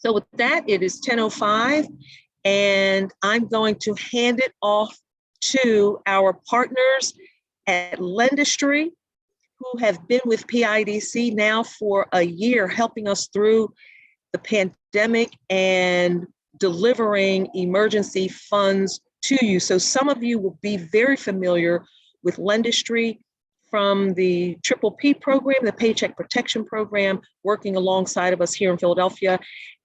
So with that, it is 10:05, and I'm going to hand it off to our partners at Lendistry, who have been with PIDC now for a year, helping us through the pandemic and delivering emergency funds to you. So some of you will be very familiar with Lendistry from the PPP program, the Paycheck Protection Program, working alongside of us here in Philadelphia.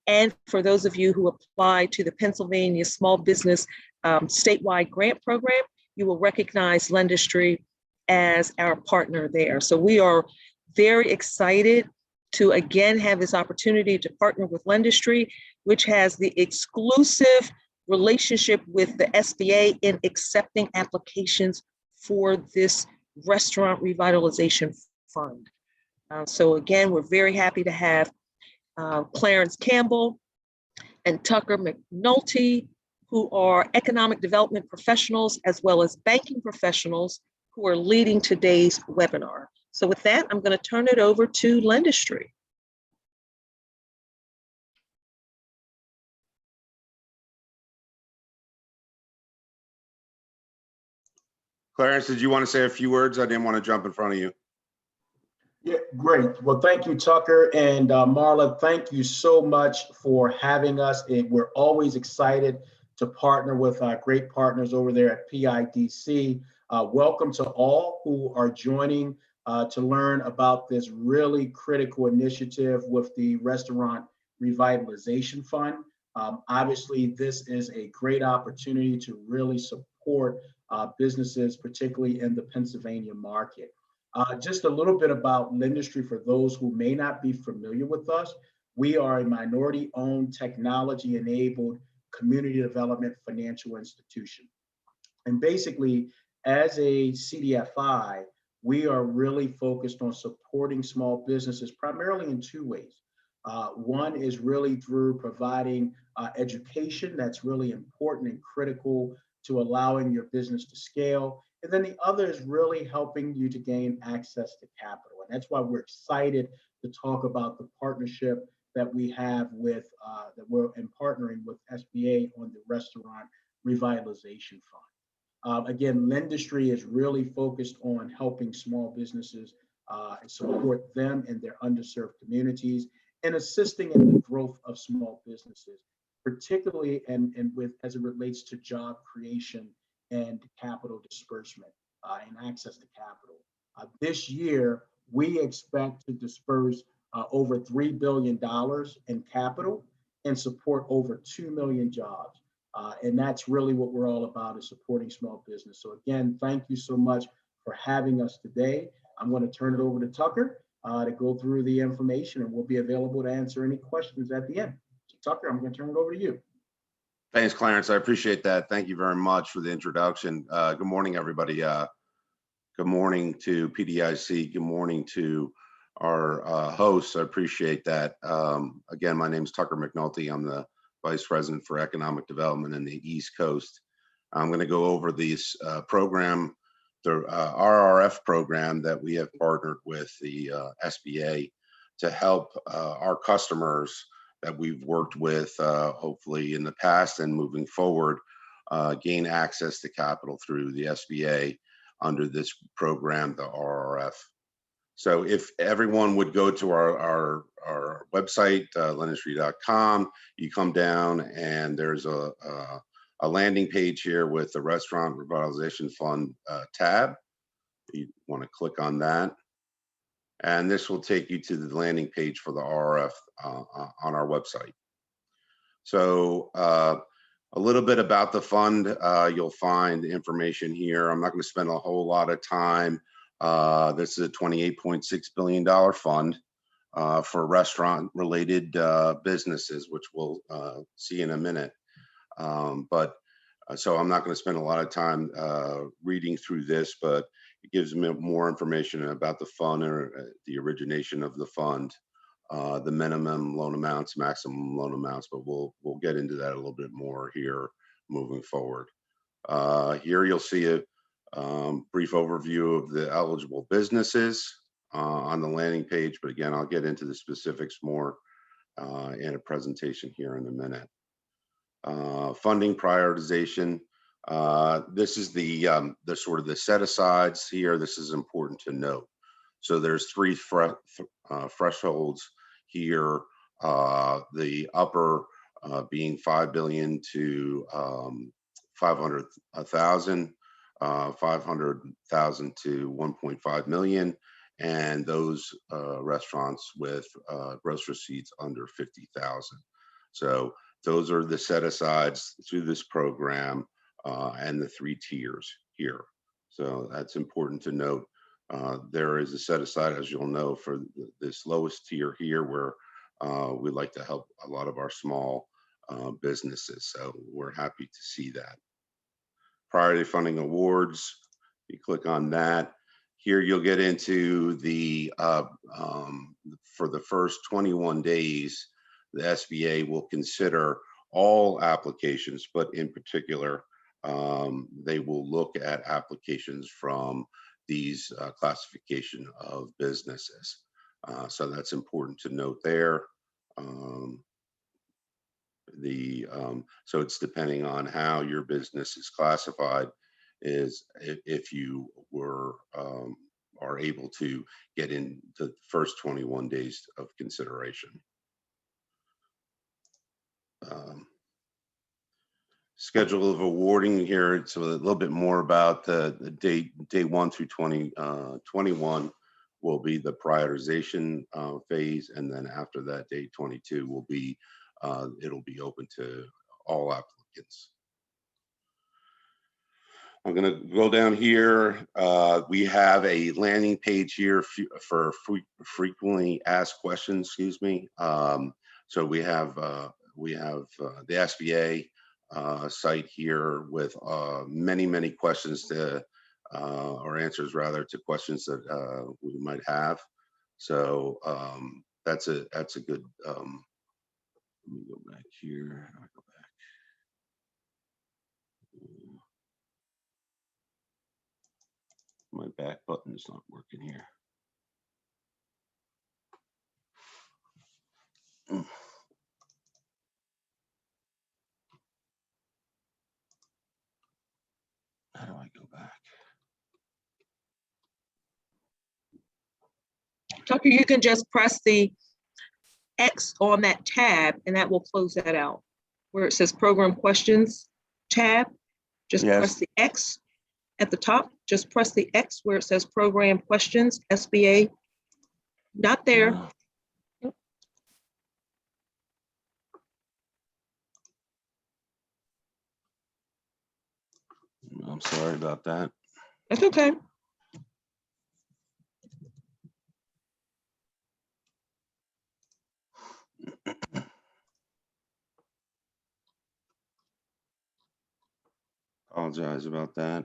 And for those of you who apply to the Pennsylvania Small Business statewide grant program, you will recognize Lendistry as our partner there. So we are very excited to again have this opportunity to partner with Lendistry, which has the exclusive relationship with the SBA in accepting applications for this Restaurant Revitalization Fund. So again, we're very happy to have Clarence Campbell and Tucker McNulty, who are economic development professionals as well as banking professionals who are leading today's webinar. So with that, I'm going to turn it over to Lendistry. Clarence, did you want to say a few words? I didn't want to jump in front of you. Yeah, great. Well, thank you, Tucker. And Marla, thank you so much for having us. We're always excited to partner with our great partners over there at PIDC. Welcome to all who are joining to learn about this really critical initiative with the Restaurant Revitalization Fund. Obviously, this is a great opportunity to really support businesses, particularly in the Pennsylvania market. Just a little bit about Lendistry for those who may not be familiar with us. We are a minority-owned, technology-enabled community development financial institution. And basically, as a CDFI, we are really focused on supporting small businesses primarily in two ways. One is really through providing education that's really important and critical to allowing your business to scale. And then the other is really helping you to gain access to capital. And that's why we're excited to talk about the partnership that we have with, that we're in partnering with SBA on the Restaurant Revitalization Fund. Again, Lendistry is really focused on helping small businesses and support them in their underserved communities and assisting in the growth of small businesses, particularly and with as it relates to job creation and capital disbursement and access to capital. This year, we expect to disperse over $3 billion in capital and support over 2 million jobs. And that's really what we're all about, is supporting small business. So again, thank you so much for having us today. I'm going to turn it over to Tucker to go through the information, and we'll be available to answer any questions at the end. So Tucker, I'm going to turn it over to you. Thanks, Clarence. I appreciate that. Thank you very much for the introduction. Good morning, everybody. Good morning to PDIC. Good morning to our hosts. I appreciate that. Again, my name is Tucker McNulty. I'm the Vice President for Economic Development in the East Coast. I'm going to go over this program, the RRF program that we have partnered with the SBA to help our customers that we've worked with, hopefully in the past and moving forward, gain access to capital through the SBA under this program, the RRF. So if everyone would go to our website, lendistry.com, you come down and there's a landing page here with the Restaurant Revitalization Fund tab. You want to click on that. And this will take you to the landing page for the RRF on our website. So a little bit about the fund, you'll find information here. I'm not going to spend a whole lot of time. This is a $28.6 billion fund for restaurant-related businesses, which we'll see in a minute. So I'm not going to spend a lot of time reading through this, but it gives me more information about the fund or the origination of the fund, the minimum loan amounts, maximum loan amounts, but we'll get into that a little bit more here moving forward. Here you'll see a brief overview of the eligible businesses on the landing page, but again, I'll get into the specifics more in a presentation here in a minute. Funding prioritization. This is the sort of the set asides here. This is important to note. So there's three thresholds here. The upper being 5 billion to 500,000, 500,000 to 1.5 million, and those restaurants with gross receipts under 50,000. So those are the set asides through this program and the three tiers here. So that's important to note. There is a set aside, as you'll know, for this lowest tier here, where we'd like to help a lot of our small businesses. So we're happy to see that. Priority funding awards, you click on that. Here you'll get into the, for the first 21 days, the SBA will consider all applications, but in particular, they will look at applications from these classification of businesses. So that's important to note there. So it's depending on how your business is classified, is if you were are able to get in the first 21 days of consideration. Schedule of awarding here. It's a little bit more about the day 1 through 21 will be the prioritization phase, and then after that, day 22 will be it'll be open to all applicants. I'm going to go down here. We have a landing page here for frequently asked questions. Excuse me. So we have the SBA site here with many questions to or answers rather to questions that we might have. So that's a good. Let me go back here. I'll go back. My back button is not working here. How do I go back? Tucker, you can just press the X on that tab and that will close that out. Where it says program questions tab, just press the X at the top. Just press the X where it says program questions, SBA. Not there. I'm sorry about that. That's okay. Apologize about that.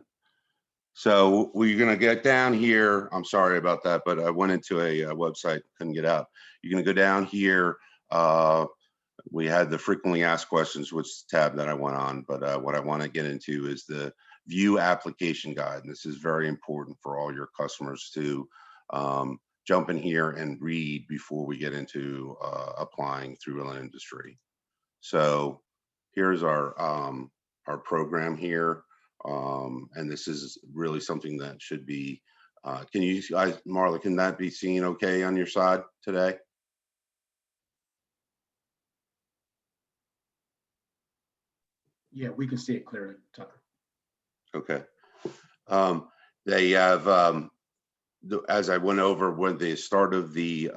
So we're going to get down here. I'm sorry about that, but I went into a website, couldn't get out. You're going to go down here. We had the frequently asked questions, which is the tab that I went on. But what I want to get into is the view application guide. And this is very important for all your customers to jump in here and read before we get into applying through Lendistry. So here's our program here. And this is really something that should be, can you guys, Marla, can that be seen okay on your side today? Yeah, we can see it clearly, Tucker. Okay. They have, as I went over when the start of the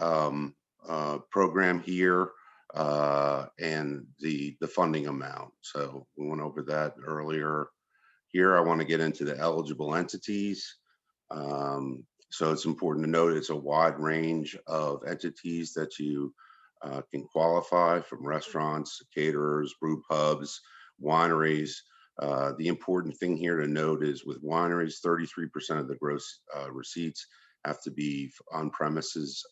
program here and the funding amount. So we went over that earlier. Here, I want to get into the eligible entities. So it's important to note it's a wide range of entities that you can qualify, from restaurants, caterers, brew pubs, wineries. The important thing here to note is with wineries, 33% of the gross receipts have to be on premises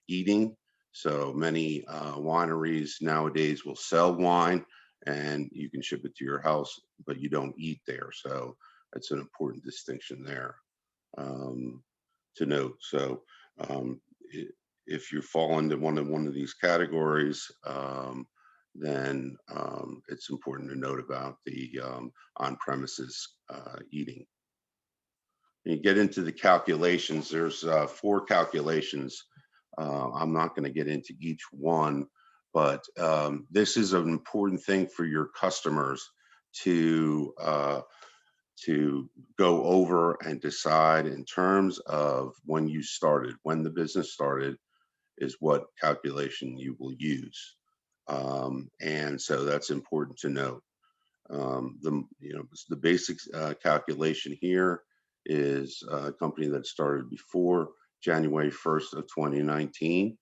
eating. So many wineries nowadays will sell wine and you can ship it to your house, but you don't eat there. So that's an important distinction there to note. So if you fall into one of these categories, then it's important to note about the on-premises eating. You get into the calculations, there's 4 calculations. I'm not going to get into each one, but this is an important thing for your customers to go over and decide in terms of when you started, when the business started, is what calculation you will use. And so that's important to note. The basic calculation here is a company that started before January 1st of 2019.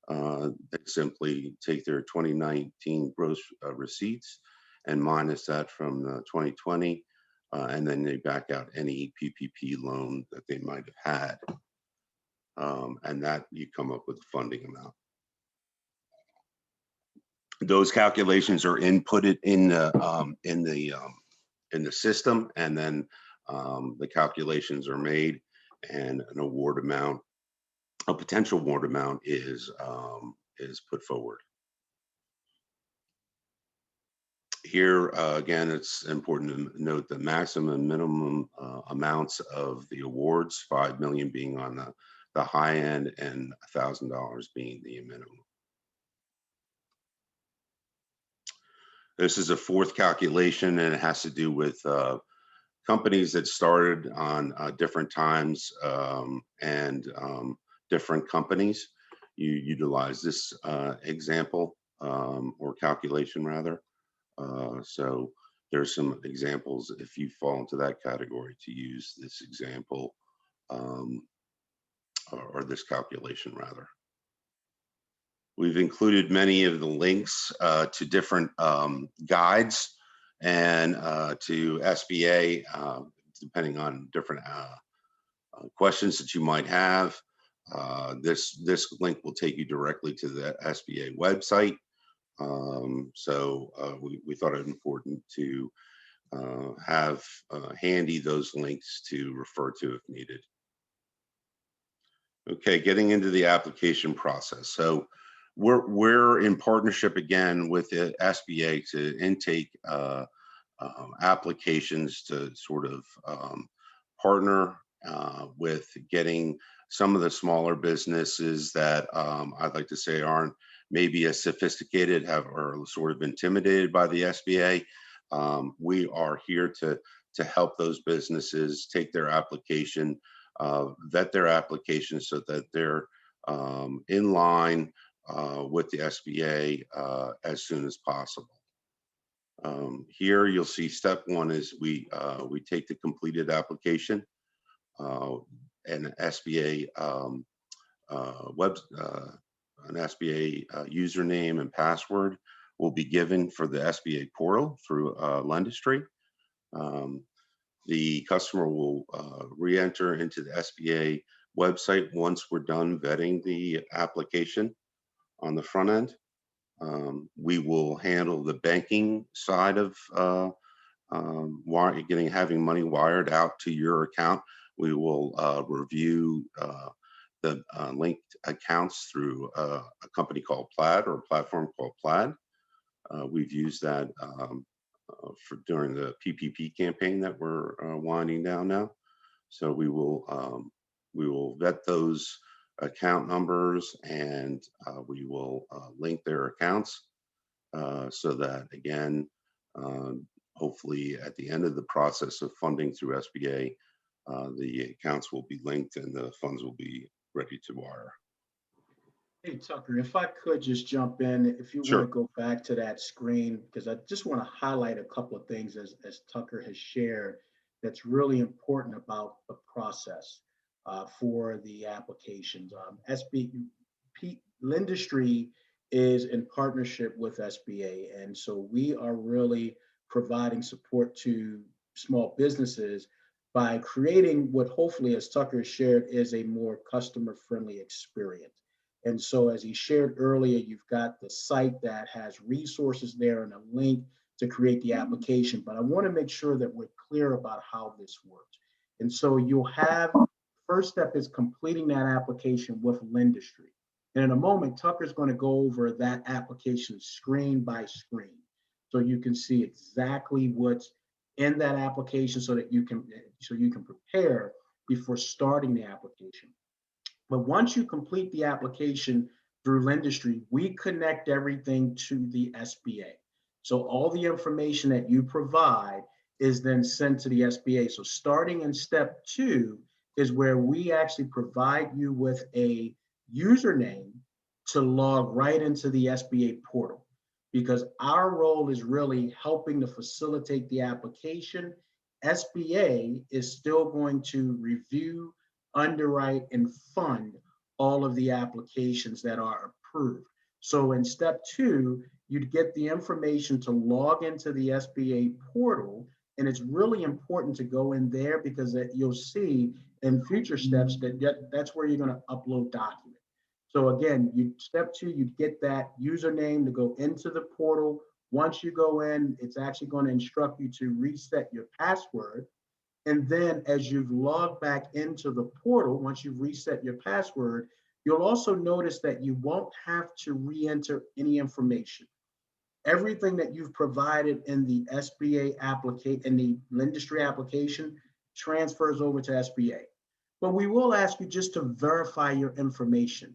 They simply take their 2019 gross receipts and minus that from 2020, and then they back out any PPP loan that they might have had. And that you come up with the funding amount. Those calculations are inputted in the system, and then the calculations are made, and an award amount, a potential award amount, is put forward. Here again, it's important to note the maximum and minimum amounts of the awards, $5 million being on the high end and $1,000 being the minimum. This is a 4th calculation, and it has to do with companies that started on different times and different companies. You utilize this example or calculation rather. So there's some examples if you fall into that category to use this example or this calculation rather. We've included many of the links to different guides and to SBA, depending on different questions that you might have. This link will take you directly to the SBA website. So we thought it important to have handy those links to refer to if needed. Okay, getting into the application process. So we're in partnership again with the SBA to intake applications to sort of partner with getting some of the smaller businesses that I'd like to say aren't maybe as sophisticated, are sort of intimidated by the SBA. We are here to help those businesses take their application, vet their application so that they're in line with the SBA as soon as possible. Here you'll see step 1 is we take the completed application, an SBA an SBA username and password will be given for the SBA portal through Lendistry. The customer will re-enter into the SBA website once we're done vetting the application on the front end. We will handle the banking side of having money wired out to your account. We will review the linked accounts through a company called Plaid, or a platform called Plaid. We've used that during the PPP campaign that we're winding down now. So we will vet those account numbers, and we will link their accounts so that, again, hopefully at the end of the process of funding through SBA, the accounts will be linked and the funds will be ready to wire. Hey, Tucker, if I could just jump in, if you Sure. want to go back to that screen, because I just want to highlight a couple of things as Tucker has shared that's really important about the process for the applications. Lendistry is in partnership with SBA, and so we are really providing support to small businesses by creating what hopefully, as Tucker shared, is a more customer-friendly experience. And so as he shared earlier, you've got the site that has resources there and a link to create the application, but I want to make sure that we're clear about how this works. And so you'll have, first step is completing that application with Lendistry. And in a moment, Tucker's going to go over that application screen by screen. So you can see exactly what's in that application so that you can prepare before starting the application. But once you complete the application through Lendistry, we connect everything to the SBA. So all the information that you provide is then sent to the SBA. So starting in step 2 is where we actually provide you with a username to log right into the SBA portal, because our role is really helping to facilitate the application. SBA is still going to review, underwrite, and fund all of the applications that are approved. So in step 2, you'd get the information to log into the SBA portal. And it's really important to go in there because you'll see in future steps that's where you're going to upload documents. So again, step 2, you'd get that username to go into the portal. Once you go in, it's actually going to instruct you to reset your password. And then as you've logged back into the portal, once you've reset your password, you'll also notice that you won't have to re-enter any information. Everything that you've provided in the SBA application, in the Lendistry application, transfers over to SBA. But we will ask you just to verify your information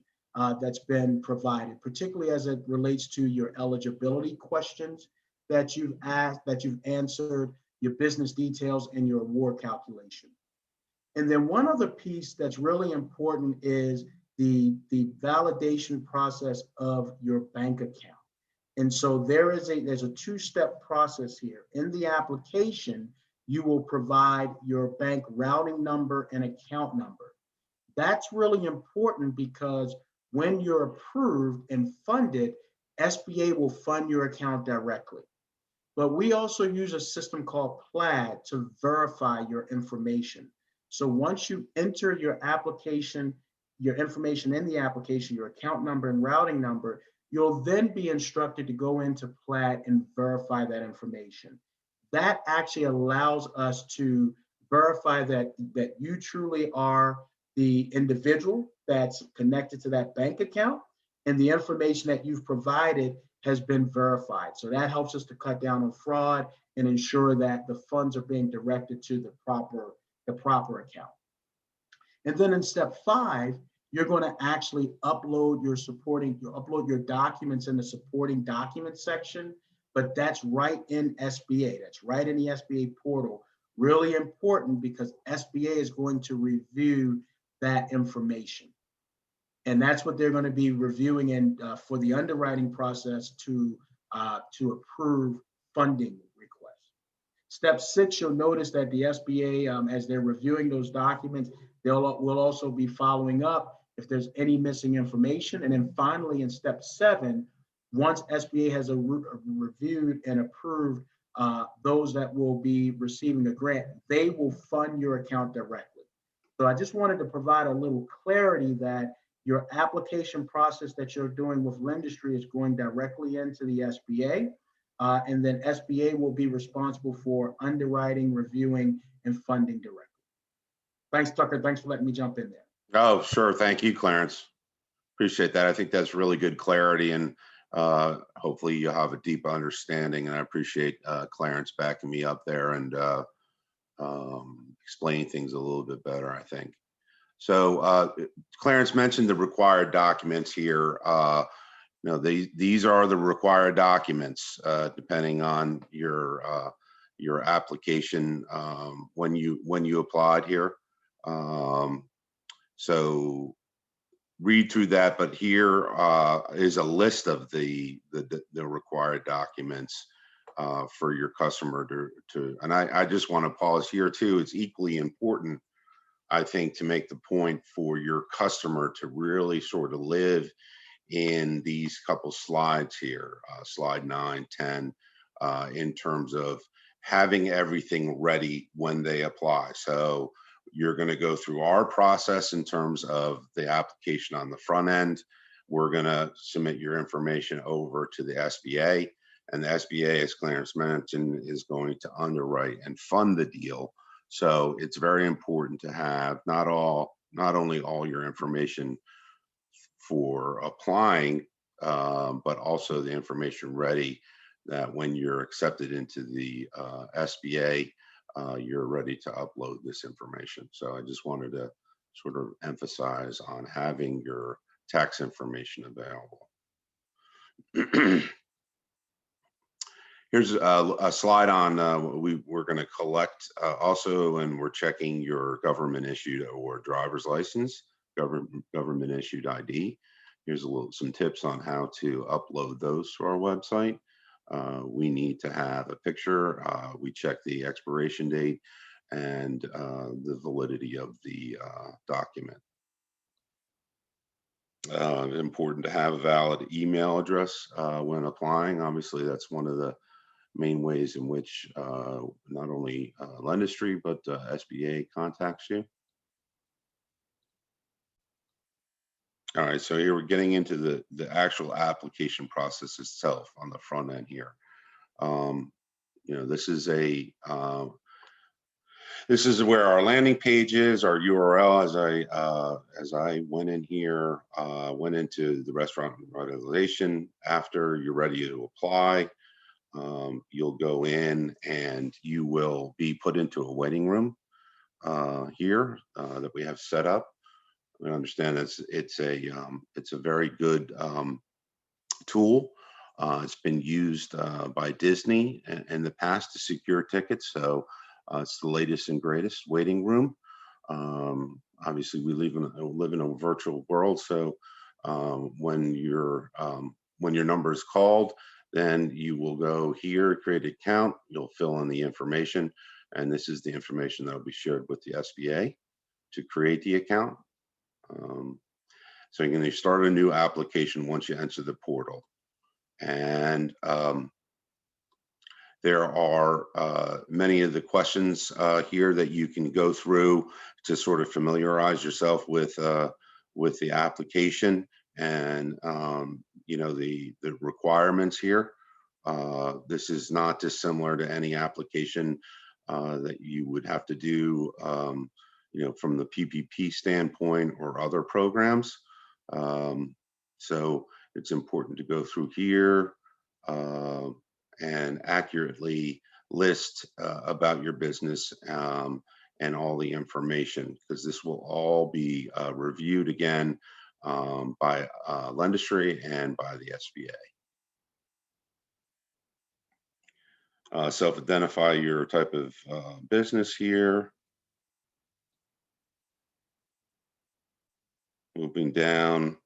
that's been provided, particularly as it relates to your eligibility questions that you've asked, that you've answered, your business details, and your award calculation. And then one other piece that's really important is the validation process of your bank account. And so there's a 2-step process here. In the application, you will provide your bank routing number and account number. That's really important because when you're approved and funded, SBA will fund your account directly. But we also use a system called PLAD to verify your information. So once you enter your application, your information in the application, your account number and routing number, you'll then be instructed to go into PLAD and verify that information. That actually allows us to verify that you truly are the individual that's connected to that bank account, and the information that you've provided has been verified. So that helps us to cut down on fraud and ensure that the funds are being directed to the proper account. And then in step 5, you're going to actually upload your documents in the supporting documents section, but that's right in SBA. That's right in the SBA portal. Really important because SBA is going to review that information. And that's what they're going to be reviewing in for the underwriting process to approve funding requests. Step 6, you'll notice that the SBA, as they're reviewing those documents, will also be following up if there's any missing information. And then finally, in step 7, once SBA has reviewed and approved those that will be receiving a grant, they will fund your account directly. So I just wanted to provide a little clarity that your application process that you're doing with Lendistry is going directly into the SBA, and then SBA will be responsible for underwriting, reviewing, and funding directly. Thanks, Tucker. Thanks for letting me jump in there. Oh, sure. Thank you, Clarence. Appreciate that. I think that's really good clarity, and hopefully you'll have a deep understanding. And I appreciate Clarence backing me up there and explaining things a little bit better, I think. So Clarence mentioned the required documents here. These are the required documents depending on your application when you applied here. So read through that, but here is a list of the required documents for your customer to and I just want to pause here too. It's equally important, I think, to make the point for your customer to really sort of live in these couple slides here, slide 9, 10, in terms of having everything ready when they apply. So you're going to go through our process in terms of the application on the front end. We're going to submit your information over to the SBA, and the SBA, as Clarence mentioned, is going to underwrite and fund the deal. So it's very important to have not only all your information for applying, but also the information ready that when you're accepted into the SBA, you're ready to upload this information. So I just wanted to sort of emphasize on having your tax information available. Here's a slide on we're going to collect also, and we're checking your government issued or driver's license, government issued ID. Here's some tips on how to upload those to our website. We need to have a picture. We check the expiration date and the validity of the document. Important to have a valid email address when applying. Obviously, that's one of the main ways in which not only Lendistry, but SBA contacts you. All right, so here we're getting into the actual application process itself on the front end here. This is where our landing page is, our URL. As I went in here, went into the restaurant revitalization. After you're ready to apply, you'll go in and you will be put into a waiting room here that we have set up. We understand it's a very good tool. It's been used by Disney in the past to secure tickets, so it's the latest and greatest waiting room. Obviously, we live in a virtual world, so when your number is called, then you will go here, create an account. You'll fill in the information, and this is the information that will be shared with the SBA to create the account. So you're going to start a new application once you enter the portal. And there are many of the questions here that you can go through to sort of familiarize yourself with the application and the requirements here. This is not dissimilar to any application that you would have to do from the PPP standpoint or other programs. So it's important to go through here and accurately list about your business and all the information, because this will all be reviewed again by Lendistry and by the SBA. Self-identify your type of business here. Moving down,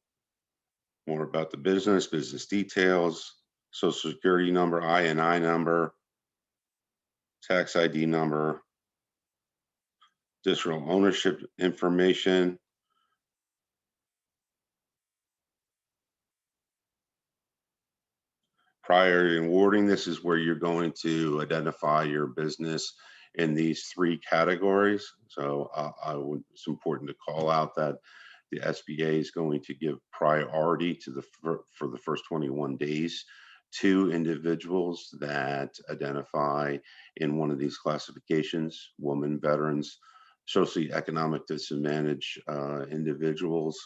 more about the business details, social security number, INI number, tax ID number, additional ownership information, priority and awarding. This is where you're going to identify your business in these three categories. So it's important to call out that the SBA is going to give priority to for the first 21 days to individuals that identify in one of these classifications: women, veterans, socially economic disadvantaged individuals.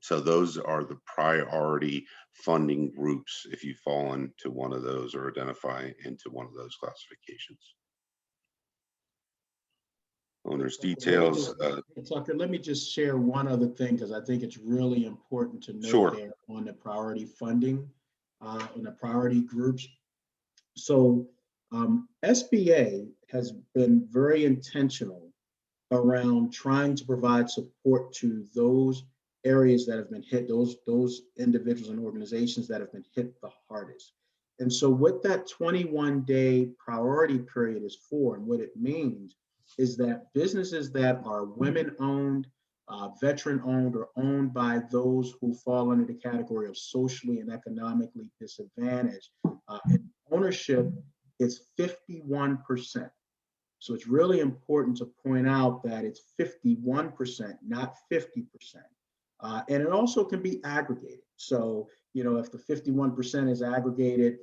So those are the priority funding groups if you fall into one of those or identify into one of those classifications. Owner's details. Tucker, let me just share one other thing, because I think it's really important to note. Sure. There on the priority funding, on the priority groups. So SBA has been very intentional around trying to provide support to those areas that have been hit, those individuals and organizations that have been hit the hardest. And so what that 21-day priority period is for, and what it means, is that businesses that are women-owned, veteran-owned, or owned by those who fall under the category of socially and economically disadvantaged, and ownership is 51%. So it's really important to point out that it's 51%, not 50%. And it also can be aggregated. So, if the 51% is aggregated,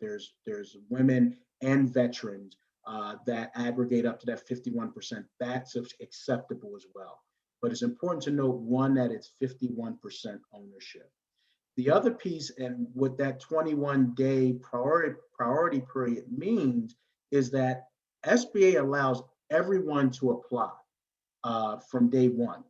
there's women and veterans that aggregate up to that 51%, that's acceptable as well. but it's important to note, one, that it's 51% ownership. The other piece, and what that 21-day priority period means, is that SBA allows everyone to apply from day one.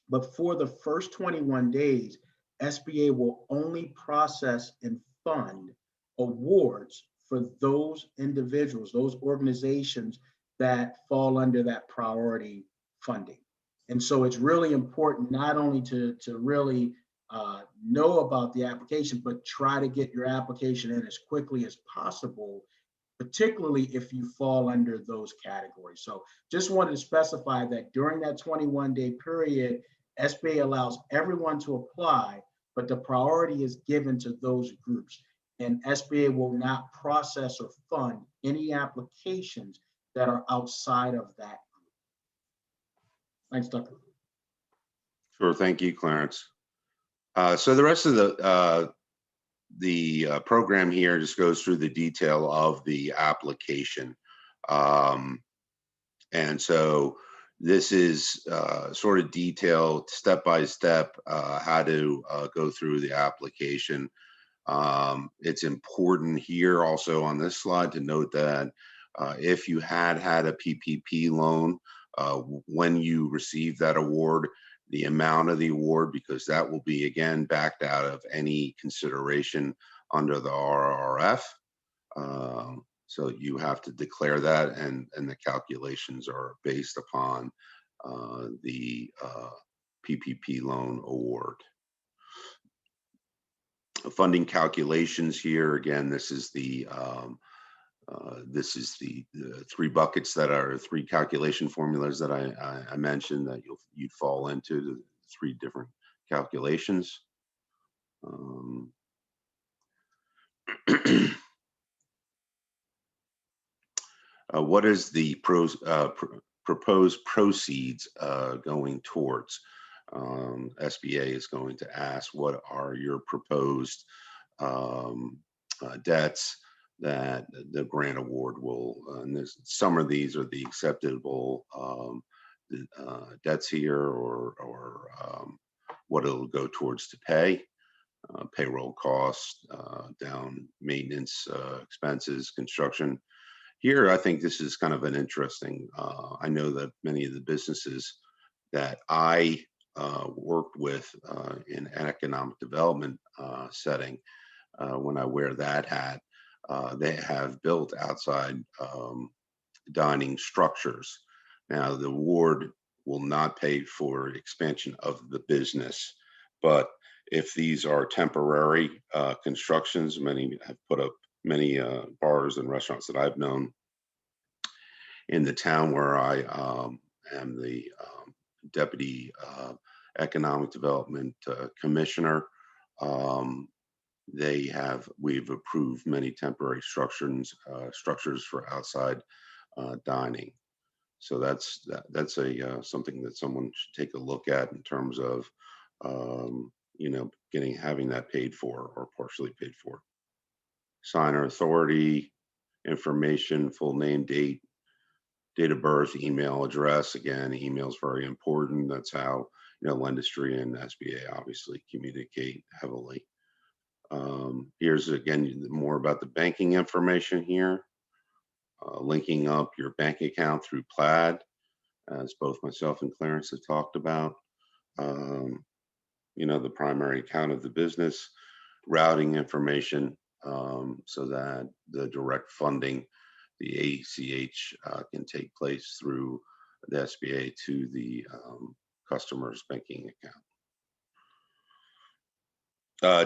But for the first 21 days, SBA will only process and fund awards for those individuals, those organizations that fall under that priority funding. And so it's really important not only to really know about the application, but try to get your application in as quickly as possible, particularly if you fall under those categories. So just wanted to specify that during that 21-day period, SBA allows everyone to apply, but the priority is given to those groups. And SBA will not process or fund any applications that are outside of that group. Thanks, Dr. Sure, thank you, Clarence. So the rest of the program here just goes through the detail of the application. And so this is sort of detailed step-by-step how to go through the application. It's important here also on this slide to note that if you had a PPP loan, when you receive that award, the amount of the award, because that will be again backed out of any consideration under the RRF. So you have to declare that, and the calculations are based upon the PPP loan award. Funding calculations here, again, this is the three buckets that are three calculation formulas that I mentioned that you'd fall into, the three different calculations. What is the proposed proceeds going towards? SBA is going to ask, what are your proposed debts that the grant award will, and there's some of these are the acceptable debts here, or what it'll go towards to pay, payroll costs, down maintenance expenses, construction. Here, I think this is kind of an interesting, I know that many of the businesses that I worked with in an economic development setting, when I wear that hat, they have built outside dining structures. Now, the award will not pay for expansion of the business, but if these are temporary constructions, many have put up many bars and restaurants that I've known in the town where I am the deputy economic development commissioner. We've approved many temporary structures for outside dining. So that's something that someone should take a look at in terms of having that paid for or partially paid for. Signer authority, information, full name, date of birth, email address. Again, email is very important. That's how Lendistry and SBA obviously communicate heavily. Here's again more about the banking information here. Linking up your bank account through Plaid, as both myself and Clarence have talked about. The primary account of the business, routing information, so that the direct funding, the ACH, can take place through the SBA to the customer's banking account.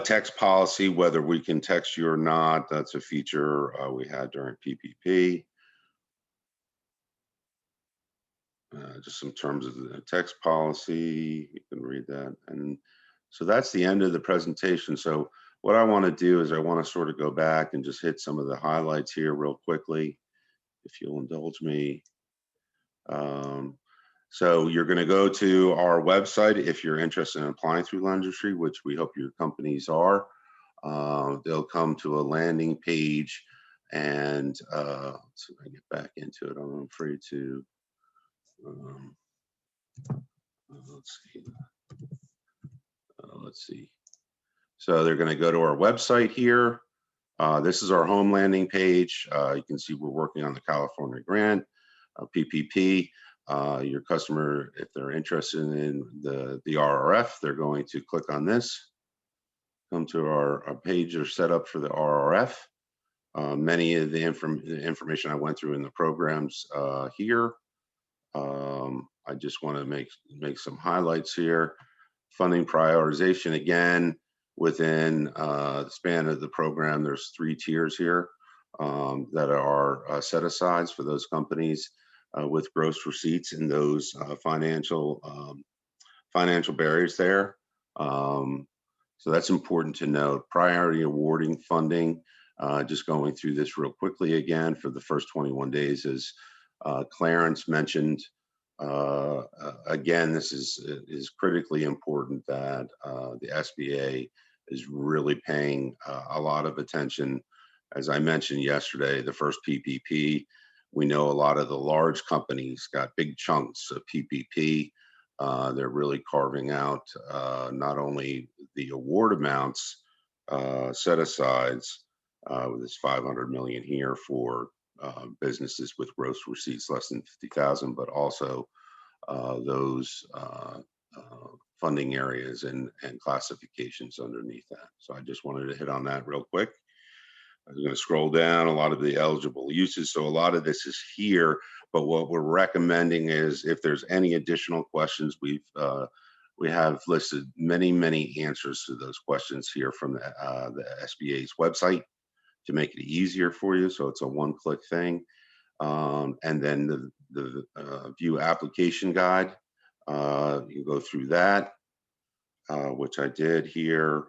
Text policy, whether we can text you or not, that's a feature we had during PPP. Just some terms of the text policy, you can read that. And so that's the end of the presentation. So what I want to do is I want to sort of go back and just hit some of the highlights here real quickly, if you'll indulge me. So you're going to go to our website if you're interested in applying through Lendistry, which we hope your companies are. They'll come to a landing page, and so I get back into it. I'm free to. Let's see. So they're going to go to our website here. This is our home landing page. You can see we're working on the California grant, PPP. Your customer, if they're interested in the RRF, they're going to click on this, come to our page or set up for the RRF. Many of the information I went through in the programs here. I just want to make some highlights here. Funding prioritization, again, within the span of the program, there's 3 tiers here that are set-asides for those companies with gross receipts and those financial barriers there. So that's important to note. Priority awarding funding, just going through this real quickly again for the first 21 days, as Clarence mentioned. Again, this is critically important that the SBA is really paying a lot of attention. As I mentioned yesterday, the first PPP, we know a lot of the large companies got big chunks of PPP. They're really carving out not only the award amounts set-asides with this 500 million here for businesses with gross receipts less than 50,000, but also those funding areas and classifications underneath that. So I just wanted to hit on that real quick. I'm going to scroll down a lot of the eligible uses. So a lot of this is here, but what we're recommending is if there's any additional questions, we have listed many answers to those questions here from the SBA's website to make it easier for you. So it's a one-click thing. And then the view application guide, you go through that, which I did here.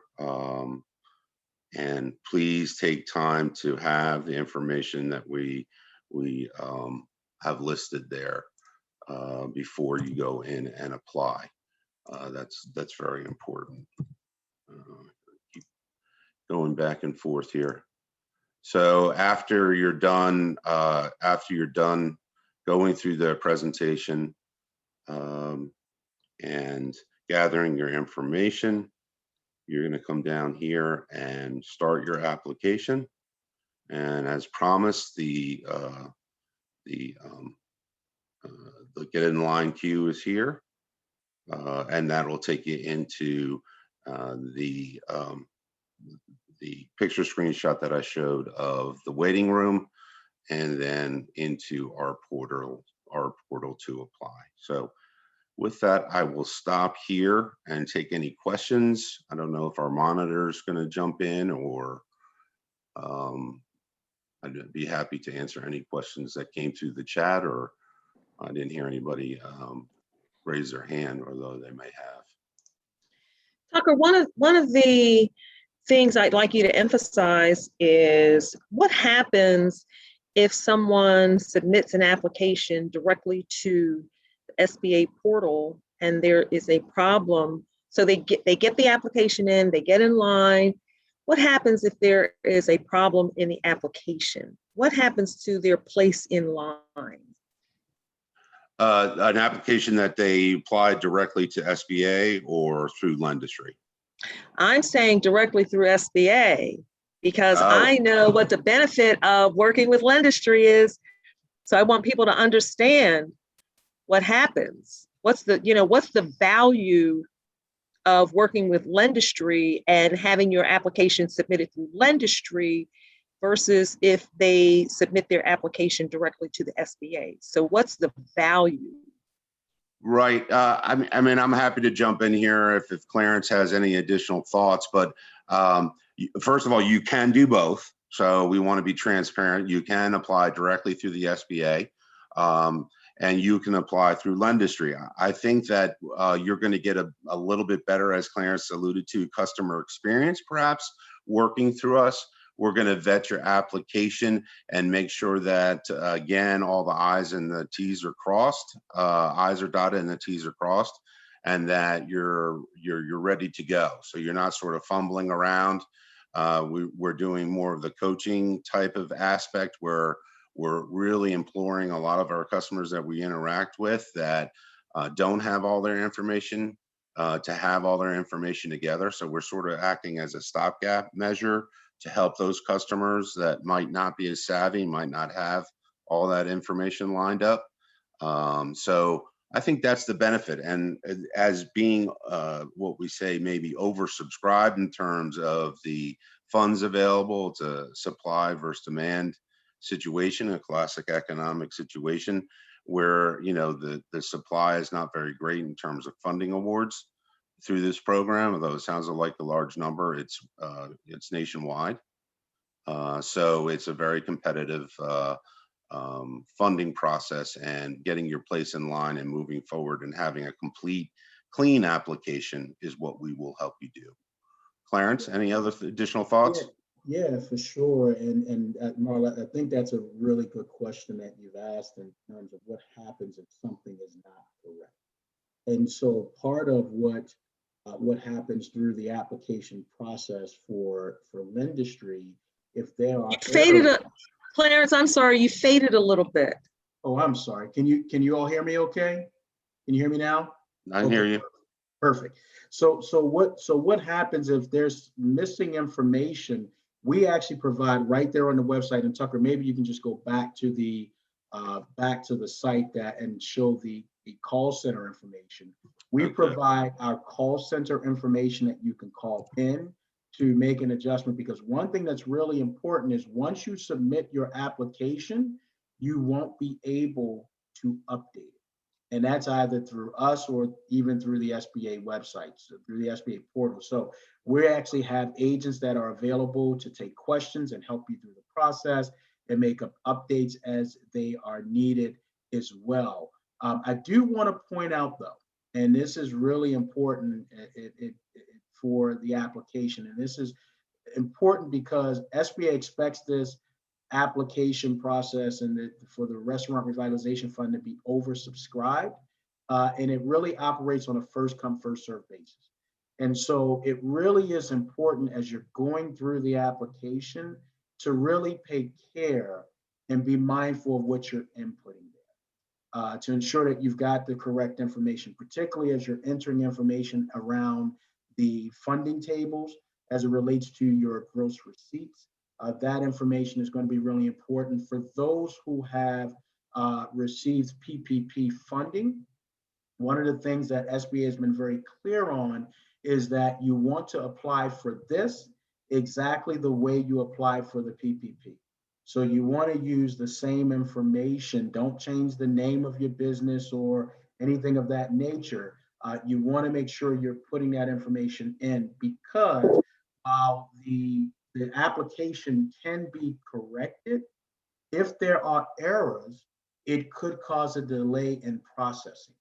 And please take time to have the information that we have listed there before you go in and apply. That's very important. Keep going back and forth here. So after you're done going through the presentation and gathering your information, you're going to come down here and start your application. And as promised, the get in line queue is here, and that will take you into the picture screenshot that I showed of the waiting room, and then into our portal to apply. So with that, I will stop here and take any questions. I don't know if our monitor is going to jump in, or I'd be happy to answer any questions that came through the chat, or I didn't hear anybody raise their hand, although they may have. Tucker, one of the things I'd like you to emphasize is what happens if someone submits an application directly to the SBA portal and there is a problem. So they get the application in, they get in line. What happens if there is a problem in the application? What happens to their place in line? An application that they applied directly to SBA or through Lendistry? I'm saying directly through SBA because I know what the benefit of working with Lendistry is. So I want people to understand what happens. What's the value of working with Lendistry and having your application submitted through Lendistry versus if they submit their application directly to the SBA. So what's the value? Right. I mean, I'm happy to jump in here if Clarence has any additional thoughts, but first of all, you can do both. So we want to be transparent. You can apply directly through the SBA, and you can apply through Lendistry. I think that you're going to get a little bit better, as Clarence alluded to, customer experience, perhaps working through us. We're going to vet your application and make sure that, again, all the I's and the T's are crossed, I's are dotted and the T's are crossed, and that you're ready to go. So you're not sort of fumbling around. We're doing more of the coaching type of aspect where we're really imploring a lot of our customers that we interact with that don't have all their information, to have all their information together. So we're sort of acting as a stopgap measure to help those customers that might not be as savvy, might not have all that information lined up. So I think that's the benefit. And as being what we say maybe oversubscribed in terms of the funds available, it's a supply versus demand situation, a classic economic situation where, you know, the supply is not very great in terms of funding awards through this program, although it sounds like a large number. It's nationwide. So it's a very competitive funding process, and getting your place in line and moving forward and having a complete, clean application is what we will help you do. Clarence, any other additional thoughts? Yeah, for sure. And Marla, I think that's a really good question that you've asked in terms of what happens if something is not correct. And so part of what happens through the application process for Lendistry, if there are Clarence, I'm sorry, you faded a little bit. Oh, I'm sorry. Can you all hear me okay? Can you hear me now? I hear you. Perfect. So what happens if there's missing information? We actually provide right there on the website, and Tucker, maybe you can just go back to the site and show the call center information. We provide our call center information that you can call in to make an adjustment, because one thing that's really important is once you submit your application, you won't be able to update it. And that's either through us or even through the SBA website, so through the SBA portal. So we actually have agents that are available to take questions and help you through the process and make up updates as they are needed as well. I do want to point out though, and this is really important for the application, and this is important because SBA expects this application process and for the Restaurant Revitalization Fund to be oversubscribed, and it really operates on a first come, first served basis. And so it really is important as you're going through the application to really pay care and be mindful of what you're inputting there, to ensure that you've got the correct information, particularly as you're entering information around the funding tables as it relates to your gross receipts. That information is going to be really important for those who have received PPP funding. One of the things that SBA has been very clear on is that you want to apply for this exactly the way you apply for the PPP. So you want to use the same information. Don't change the name of your business or anything of that nature. You want to make sure you're putting that information in, because while the application can be corrected, if there are errors, it could cause a delay in processing.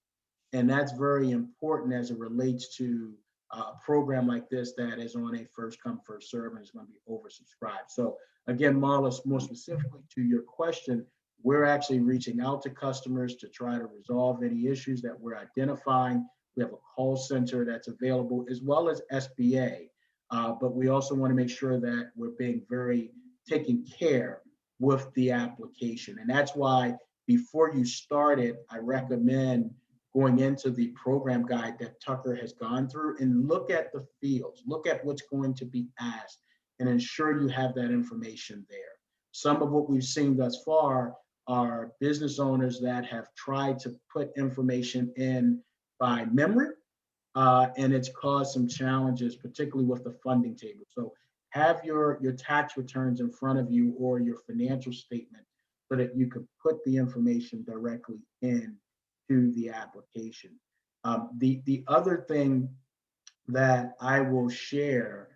And that's very important as it relates to a program like this that is on a first come, first serve, and is going to be oversubscribed. So again, Marla, more specifically to your question, we're actually reaching out to customers to try to resolve any issues that we're identifying. We have a call center that's available, as well as SBA. But we also want to make sure that we're being very taking care with the application. And that's why before you start it, I recommend going into the program guide that Tucker has gone through and look at the fields, look at what's going to be asked, and ensure you have that information there. Some of what we've seen thus far are business owners that have tried to put information in by memory, and it's caused some challenges, particularly with the funding table. So have your tax returns in front of you or your financial statement so that you can put the information directly in to the application. The other thing that I will share,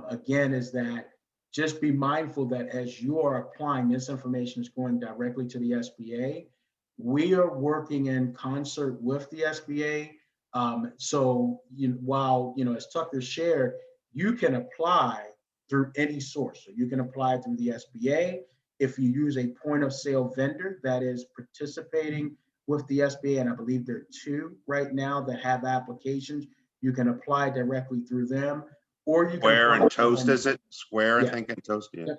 again, is that just be mindful that as you are applying, this information is going directly to the SBA. We are working in concert with the SBA. So while, as Tucker shared, you can apply through any source. So you can apply through the SBA. If you use a point of sale vendor that is participating with the SBA, and I believe there are 2 right now that have applications, you can apply directly through them. Or you can Square and Toast, is it? Square, yeah. I think, and Toast, yeah.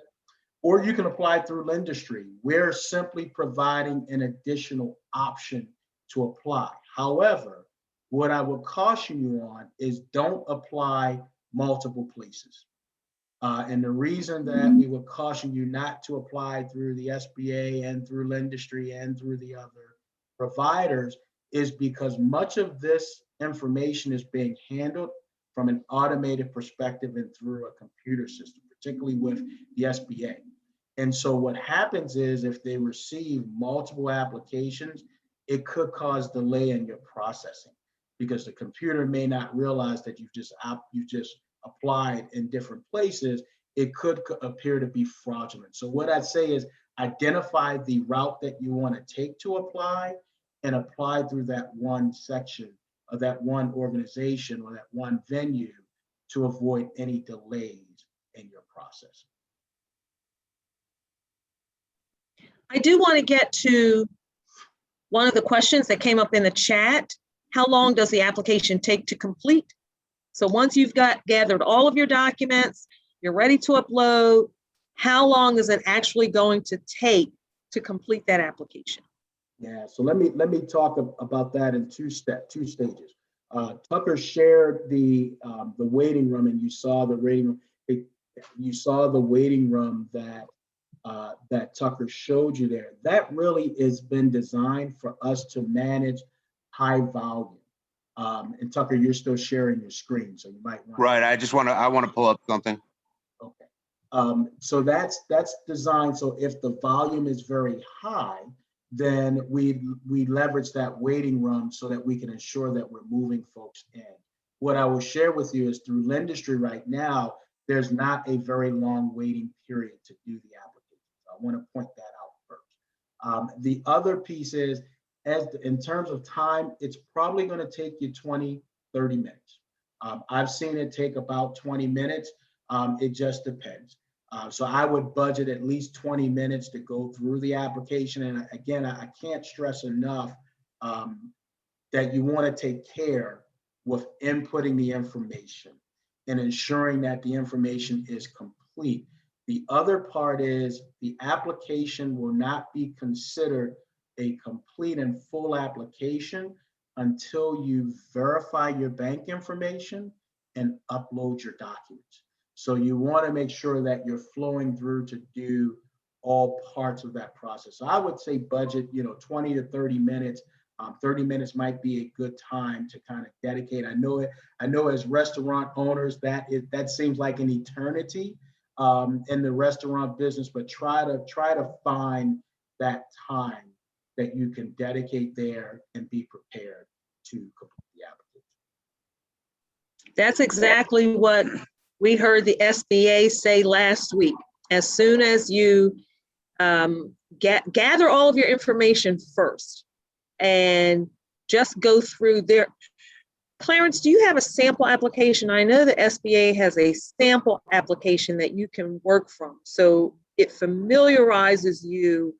Or you can apply through Lendistry. We're simply providing an additional option to apply. However, what I would caution you on is don't apply multiple places. And the reason that we would caution you not to apply through the SBA and through Lendistry and through the other providers is because much of this information is being handled from an automated perspective and through a computer system, particularly with the SBA. And so what happens is if they receive multiple applications, it could cause delay in your processing because the computer may not realize that you've just applied in different places. It could appear to be fraudulent. So what I'd say is identify the route that you want to take to apply and apply through that one section of that one organization or that one venue to avoid any delays in your process. I do want to get to one of the questions that came up in the chat. How long does the application take to complete? So once you've gathered all of your documents, you're ready to upload, how long is it actually going to take to complete that application? Yeah, so let me talk about that in two stages. Tucker shared the waiting room, and you saw the waiting room. You saw the waiting room that Tucker showed you there. That really has been designed for us to manage high volume. And Tucker, you're still sharing your screen, so you might want. Right. I want to pull up something. Okay. So that's designed so if the volume is very high, then we leverage that waiting room so that we can ensure that we're moving folks in. What I will share with you is through Lendistry right now, there's not a very long waiting period to do the application. So I want to point that out first. The other piece is, in terms of time, it's probably going to take you 20, 30 minutes. I've seen it take about 20 minutes. It just depends. So I would budget at least 20 minutes to go through the application. And again, I can't stress enough that you want to take care with inputting the information and ensuring that the information is complete. The other part is the application will not be considered a complete and full application until you verify your bank information and upload your documents. So you want to make sure that you're flowing through to do all parts of that process. So I would say budget, 20 to 30 minutes. 30 minutes might be a good time to kind of dedicate. I know as restaurant owners, that seems like an eternity in the restaurant business, but try to find that time that you can dedicate there and be prepared to complete the application. That's exactly what we heard the SBA say last week. As soon as you gather all of your information first and just go through there. Clarence, do you have a sample application? I know the SBA has a sample application that you can work from. So it familiarizes you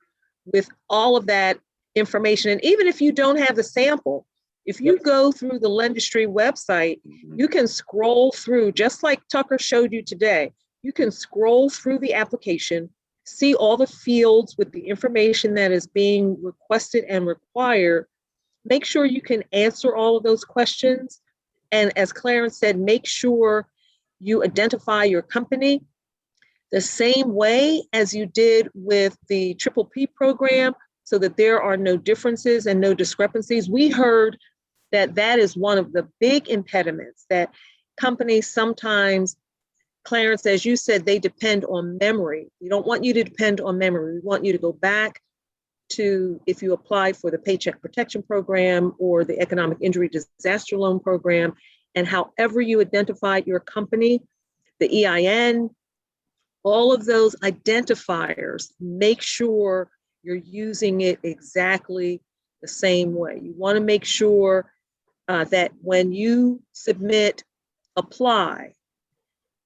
with all of that information. And even if you don't have the sample, if you go through the Lendistry website, you can scroll through, just like Tucker showed you today. You can scroll through the application, see all the fields with the information that is being requested and required. Make sure you can answer all of those questions. And as Clarence said, make sure you identify your company the same way as you did with the PPP program so that there are no differences and no discrepancies. We heard that is one of the big impediments that companies sometimes, Clarence, as you said, they depend on memory. We don't want you to depend on memory. We want you to go back to, if you apply for the Paycheck Protection Program or the Economic Injury Disaster Loan Program, and however you identified your company, the EIN, all of those identifiers, make sure you're using it exactly the same way. You want to make sure that when you submit, apply,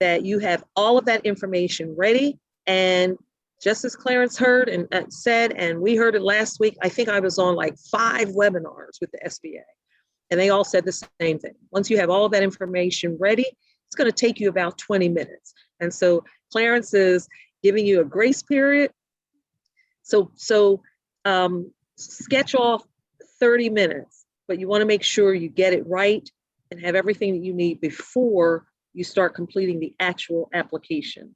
that you have all of that information ready. And just as Clarence heard and said, and we heard it last week, I think I was on like 5 webinars with the SBA, and they all said the same thing. Once you have all of that information ready, it's going to take you about 20 minutes. And so Clarence is giving you a grace period. So sketch off 30 minutes but you want to make sure you get it right and have everything that you need before you start completing the actual application.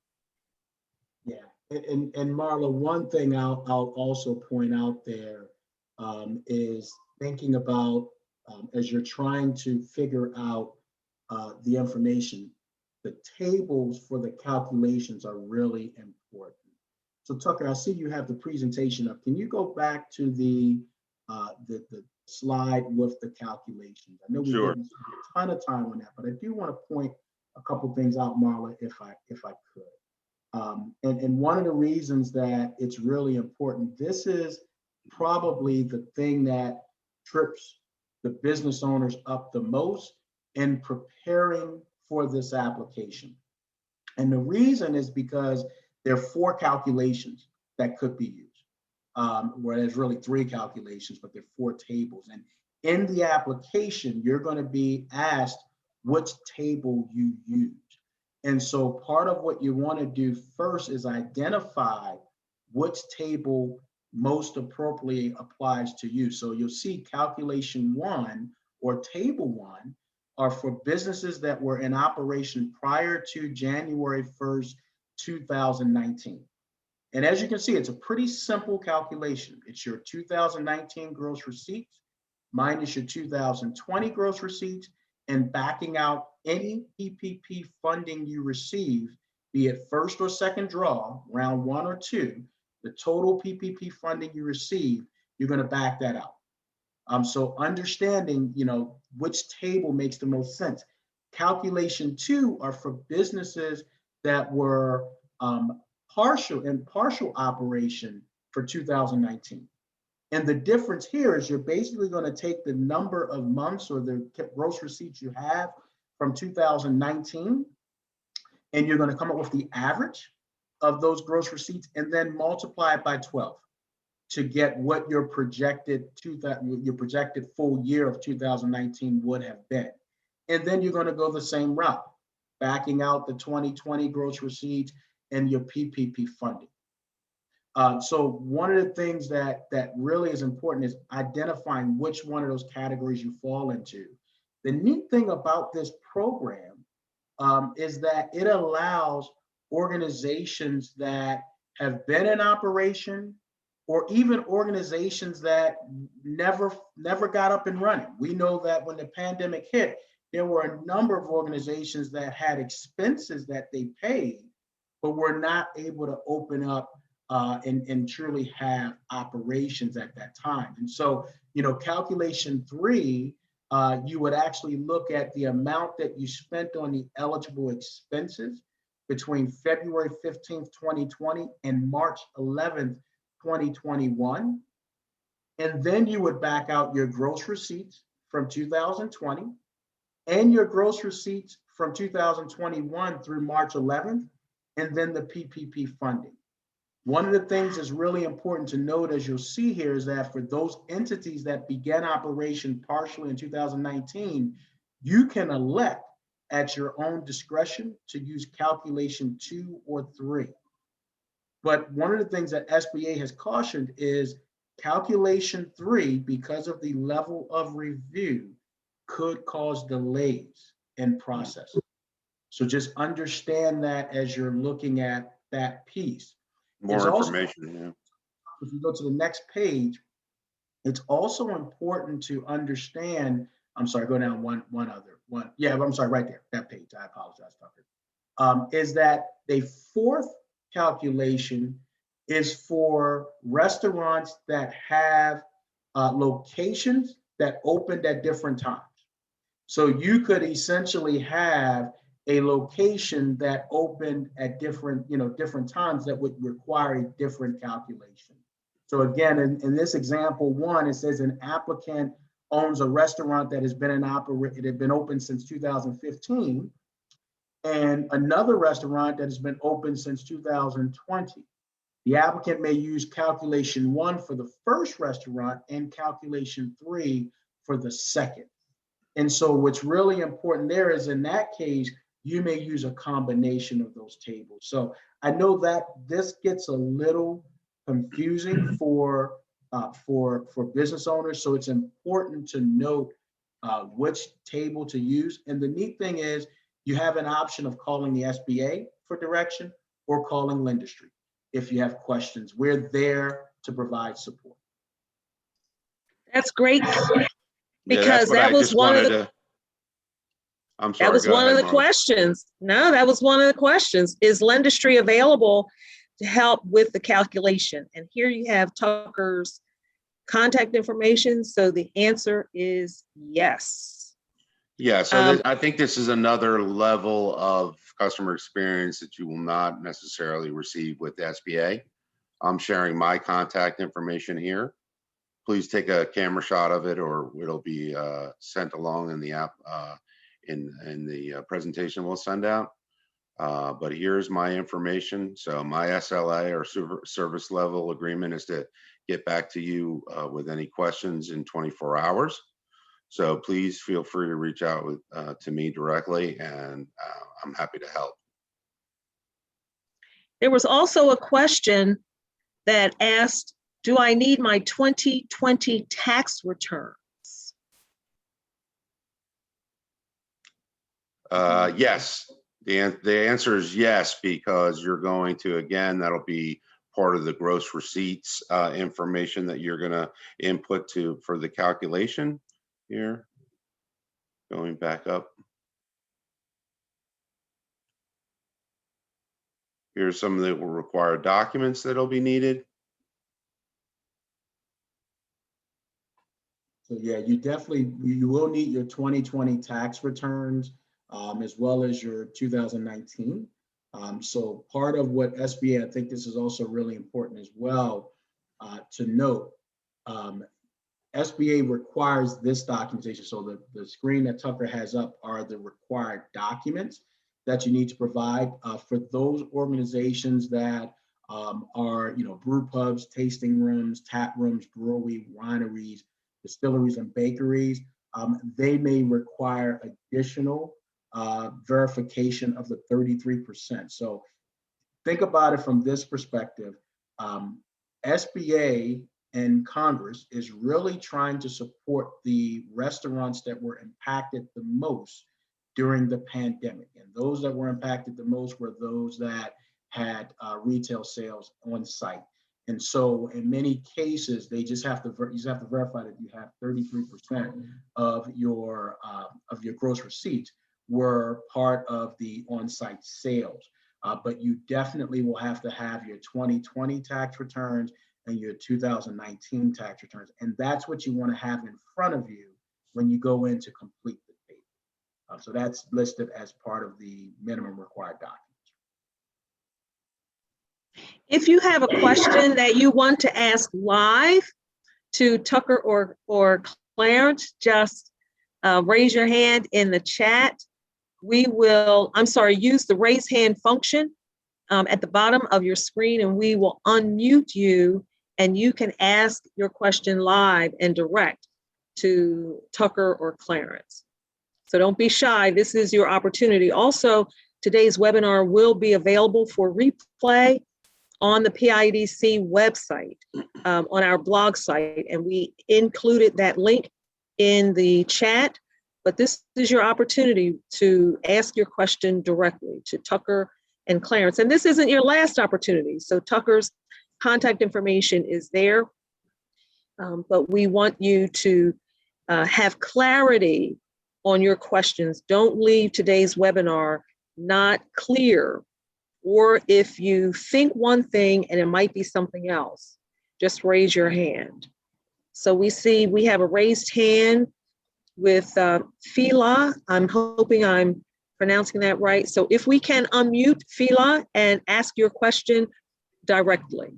Yeah, and Marla, one thing I'll also point out there is thinking about as you're trying to figure out the information, the tables for the calculations are really important. So Tucker, I see you have the presentation up. Can you go back to the slide with the calculations? I know we Sure. didn't spend a ton of time on that, but I do want to point a couple things out, Marla, if I could. And one of the reasons that it's really important, this is probably the thing that trips the business owners up the most in preparing for this application. And the reason is because there are 4 calculations that could be used. Where there's really 3 calculations, but there are 4 tables. And in the application, you're going to be asked which table you use. And so part of what you want to do first is identify which table most appropriately applies to you. So you'll see calculation 1 or table 1 are for businesses that were in operation prior to January 1st, 2019. And as you can see, it's a pretty simple calculation. It's your 2019 gross receipts minus your 2020 gross receipts and backing out any PPP funding you receive, be it first or second draw, round 1 or 2, the total PPP funding you receive, you're going to back that out. So understanding, which table makes the most sense. Calculation 2 are for businesses that were partial operation for 2019. And the difference here is you're basically going to take the number of months or the gross receipts you have from 2019, and you're going to come up with the average of those gross receipts and then multiply it by 12 to get what your projected full year of 2019 would have been. And then you're going to go the same route, backing out the 2020 gross receipts and your PPP funding. So one of the things that really is important is identifying which one of those categories you fall into. The neat thing about this program is that it allows organizations that have been in operation or even organizations that never got up and running. We know that when the pandemic hit, there were a number of organizations that had expenses that they paid, but were not able to open up and truly have operations at that time. And so, calculation 3, you would actually look at the amount that you spent on the eligible expenses between February 15th, 2020 and March 11th, 2021. And then you would back out your gross receipts from 2020 and your gross receipts from 2021 through March 11th, and then the PPP funding. One of the things that's really important to note, as you'll see here, is that for those entities that began operation partially in 2019, you can elect at your own discretion to use calculation 2 or 3. But one of the things that SBA has cautioned is calculation 3, because of the level of review, could cause delays in processing. So just understand that as you're looking at that piece. More information. If you go to the next page, it's also important to understand, I'm sorry, go down one. Yeah, I'm sorry, right there, that page. I apologize, Tucker. Is that the 4th calculation is for restaurants that have locations that opened at different times. So you could essentially have a location that opened at different times that would require a different calculation. So again, in this example 1, it says an applicant owns a restaurant that has been open since 2015, and another restaurant that has been open since 2020. The applicant may use calculation 1 for the first restaurant and calculation 3 for the second. And so what's really important there is, in that case, you may use a combination of those tables. So I know that this gets a little confusing for for business owners. So it's important to note which table to use. And the neat thing is you have an option of calling the SBA for direction or calling Lendistry. If you have questions, we're there to provide support. That's great, Yeah, because that's what that I was just one of wanted the to. I'm sorry. that was go one of ahead, the Marla. questions. No, that was one of the questions. Is Lendistry available to help with the calculation? And here you have Tucker's contact information. So the answer is yes. Yeah, so I think this is another level of customer experience that you will not necessarily receive with SBA. I'm sharing my contact information here. Please take a camera shot of it, or it'll be sent along in the app in the presentation we'll send out. But here's my information. So my SLA or service level agreement is to get back to you with any questions in 24 hours. So please feel free to reach out to me directly, and I'm happy to help. There was also a question that asked, do I need my 2020 tax returns? Yes, the answer is yes, because you're going to, again, that'll be part of the gross receipts information that you're going to input for the calculation here. Going back up. Here's some of the required documents that'll be needed. So yeah, you will need your 2020 tax returns as well as your 2019. So part of what SBA, I think this is also really important as well to note, SBA requires this documentation. So the screen that Tucker has up are the required documents that you need to provide for those organizations that are, brew pubs, tasting rooms, tap rooms, brewery, wineries, distilleries, and bakeries. They may require additional verification of the 33%. So think about it from this perspective. SBA and Congress is really trying to support the restaurants that were impacted the most during the pandemic. And those that were impacted the most were those that had retail sales on site. And so in many cases, they just have to verify that you have 33% of your gross receipts were part of the on-site sales. But you definitely will have to have your 2020 tax returns and your 2019 tax returns. And that's what you want to have in front of you when you go in to complete the table. So that's listed as part of the minimum required documents. If you have a question that you want to ask live to Tucker or Clarence, just raise your hand in the chat. Use the raise hand function at the bottom of your screen, and we will unmute you, and you can ask your question live and direct to Tucker or Clarence. So don't be shy. This is your opportunity. Also, today's webinar will be available for replay on the PIDC website, on our blog site, and we included that link in the chat. But this is your opportunity to ask your question directly to Tucker and Clarence. And this isn't your last opportunity. So Tucker's contact information is there, but we want you to have clarity on your questions. Don't leave today's webinar not clear, or if you think one thing and it might be something else, just raise your hand. So we have a raised hand with Fila. I'm hoping I'm pronouncing that right. So if we can unmute Fila and ask your question directly.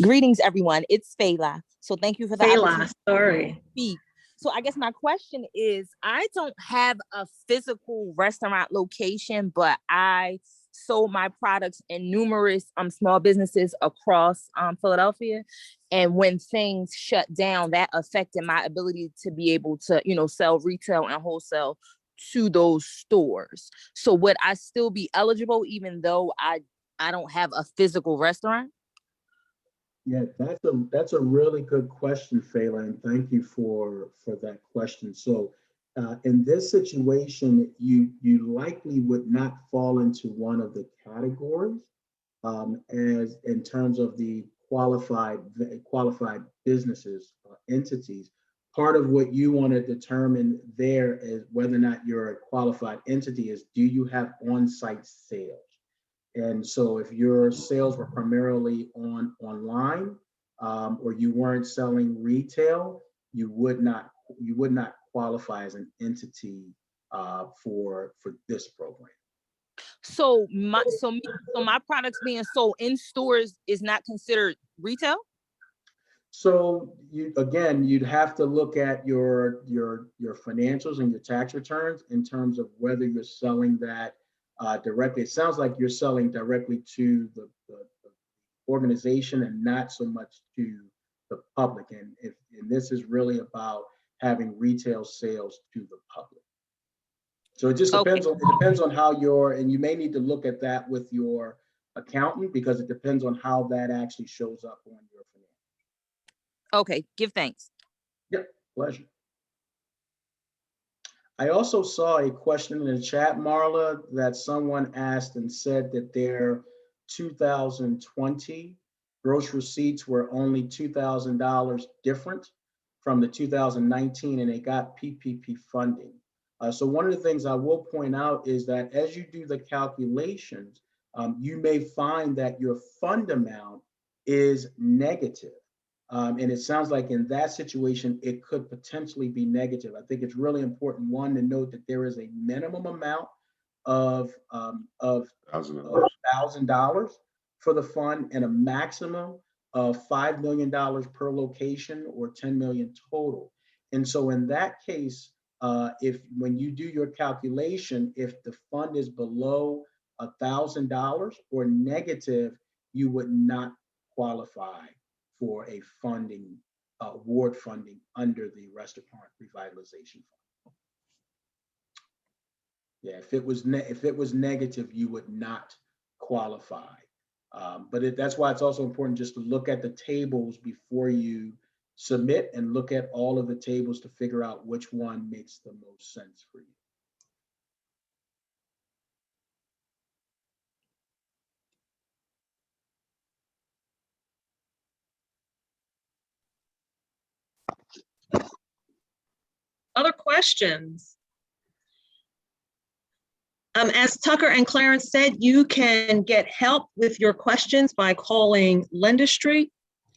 Greetings, everyone. It's Fela. So thank you for the opportunity Sorry. to speak. So I guess my question is, I don't have a physical restaurant location, but I sold my products in numerous small businesses across Philadelphia. And when things shut down, that affected my ability to be able to, sell retail and wholesale to those stores. So would I still be eligible even though I don't have a physical restaurant? Yeah, that's a really good question, Fela, and thank you for that question. So, in this situation, you likely would not fall into one of the categories as in terms of the qualified businesses entities. Part of what you want to determine there is whether or not you're a qualified entity is, do you have on-site sales? And so if your sales were primarily online, or you weren't selling retail, you would not qualify as an entity for this program. So my products being sold in stores is not considered retail? So you'd have to look at your financials and your tax returns in terms of whether you're selling that directly. It sounds like you're selling directly to the organization and not so much to the public. And this is really about having retail sales to the public. So it just depends on how and you may need to look at that with your accountant, because it depends on how that actually shows up on your financials. Okay, give thanks. Yep, pleasure. I also saw a question in the chat, Marla, that someone asked and said that their 2020 gross receipts were only $2,000 different from the 2019, and they got PPP funding. So one of the things I will point out is that as you do the calculations, you may find that your fund amount is negative. And it sounds like in that situation, it could potentially be negative. I think it's really important, one, to note that there is a minimum amount of $1,000 for the fund and a maximum of $5 million per location, or 10 million total. And so in that case, when you do your calculation, if the fund is below $1,000 or negative, you would not qualify for a award funding under the Restaurant Revitalization Fund. Yeah, if it was negative, you would not qualify. But that's why it's also important just to look at the tables before you submit, and look at all of the tables to figure out which one makes the most sense for you. Other questions? As Tucker and Clarence said, you can get help with your questions by calling Lendistry.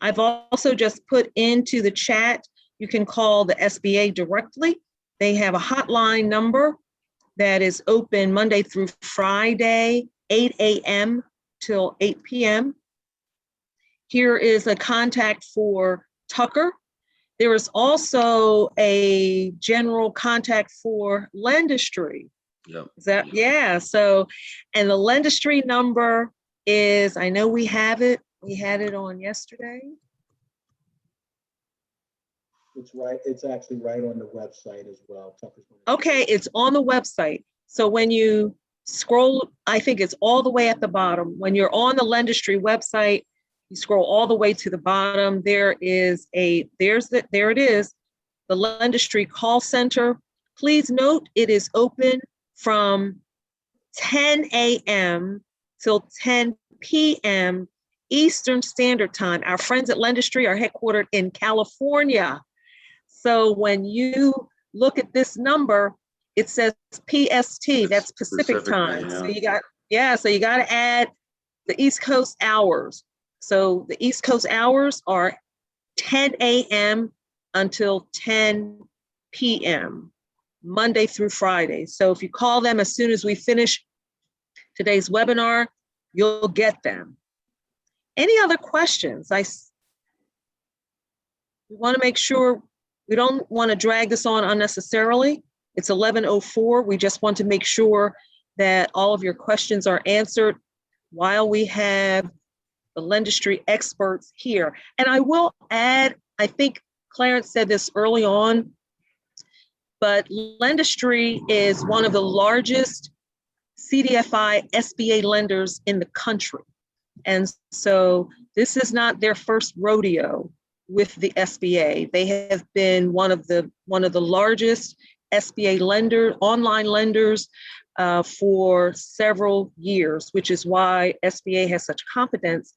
I've also just put into the chat, you can call the SBA directly. They have a hotline number that is open Monday through Friday, 8 a.m. till 8 p.m. Here is a contact for Tucker. There is also a general contact for Lendistry. Yep. Yeah, so, and the Lendistry number is, I know we have it. We had it on yesterday. It's actually right on the website as well. Okay, it's on the website. So when you scroll, I think it's all the way at the bottom. When you're on the Lendistry website, you scroll all the way to the bottom. There it is, the Lendistry call center. Please note it is open from 10 a.m. till 10 p.m. Eastern Standard Time. Our friends at Lendistry are headquartered in California. So when you look at this number, it says PST, that's Pacific time. Yeah. So you got to add the East Coast hours. So the East Coast hours are 10 a.m. until 10 p.m. Monday through Friday. So if you call them as soon as we finish today's webinar, you'll get them. Any other questions? We want to make sure we don't want to drag this on unnecessarily. It's 11:04. We just want to make sure that all of your questions are answered while we have the Lendistry experts here. And I will add, I think Clarence said this early on, but Lendistry is one of the largest CDFI SBA lenders in the country. And so this is not their first rodeo with the SBA. They have been one of the largest SBA online lenders for several years, which is why SBA has such confidence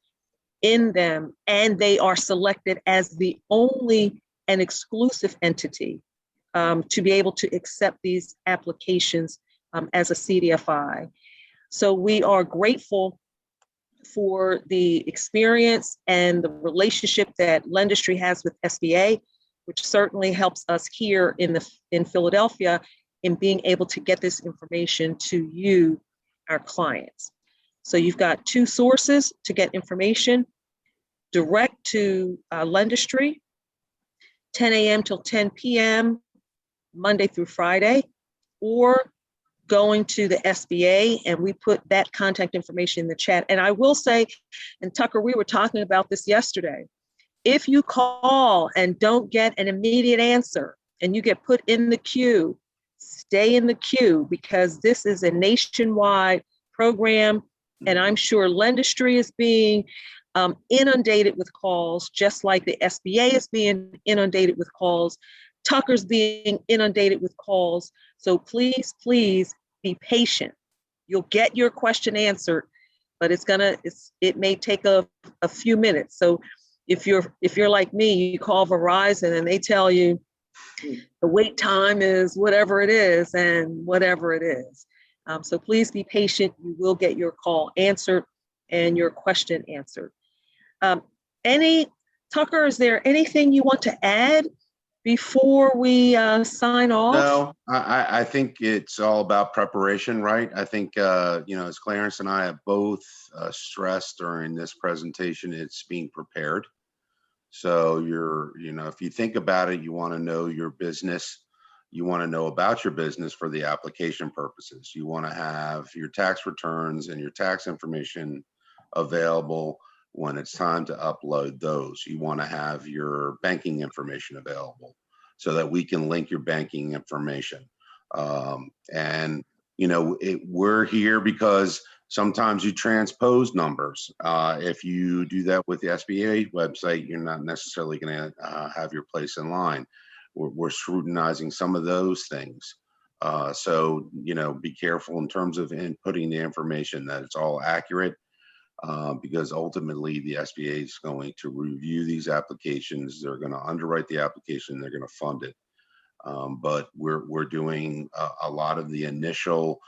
in them, and they are selected as the only and exclusive entity to be able to accept these applications as a CDFI. So we are grateful for the experience and the relationship that Lendistry has with SBA, which certainly helps us here in Philadelphia in being able to get this information to you, our clients. So you've got two sources to get information: direct to Lendistry, 10 a.m. till 10 p.m., Monday through Friday, or going to the SBA, and we put that contact information in the chat. And I will say, and Tucker, we were talking about this yesterday, if you call and don't get an immediate answer and you get put in the queue, stay in the queue, because this is a nationwide program, and I'm sure Lendistry is being inundated with calls, just like the SBA is being inundated with calls. Tucker's being inundated with calls. So please, please be patient. You'll get your question answered, but it may take a few minutes. So if you're like me, you call Verizon and they tell you the wait time is whatever it is and whatever it is. So please be patient. You will get your call answered and your question answered. Tucker, is there anything you want to add before we sign off? No, I think it's all about preparation, right? I think, as Clarence and I have both stressed during this presentation, it's being prepared. So if you think about it, you want to know your business, you want to know about your business for the application purposes. You want to have your tax returns and your tax information available when it's time to upload those. You want to have your banking information available so that we can link your banking information. We're here because sometimes you transpose numbers. If you do that with the SBA website, you're not necessarily going to have your place in line. We're scrutinizing some of those things. So be careful in terms of inputting the information, that it's all accurate. Because ultimately the SBA is going to review these applications. They're going to underwrite the application. They're going to fund it. But we're doing a lot of the initial